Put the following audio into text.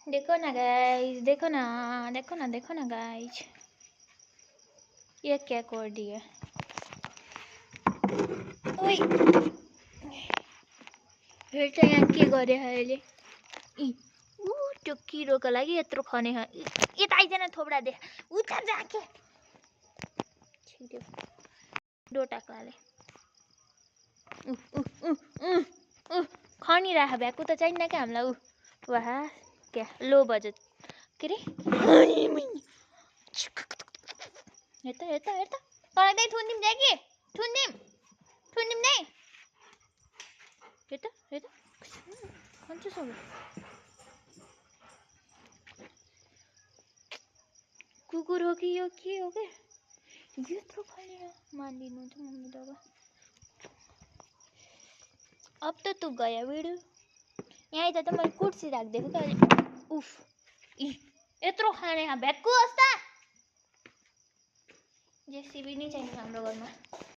देखो ना गाइस, देखो ना, देखो ना, देखो ना गाइस, ये क्या कर दिया। ओइ हेर्छ यहाँ के गरे अहिले। त्यो किरोको लागि यत्रो खने यता आइजन थोब्रा दे उता जाके छिट्यो डोटाक्लाले खनिराख भ्याकु त चाहिन्न क्या हामीलाई। वाह क्या लो बजेट के रे। हेर्दा हेर्दा हेर्दा तँलाई थुनिदिउँ जा कि थुनिदिउँ नै। हेर्दा हेर्दा खन्छ सब कुकुर हो कि यो के हो के यत्रो खनेर मानिदिनु हुन्छ मम्मी त। अब त तू गया वीडियो यहाँ आइता त मैले कुर्सी राखिदिएको त अहिले। उफ यत्रो खाने भ्याक्कु होस् त जेसीबी नै चाहिन्छ हाम्रो घरमा।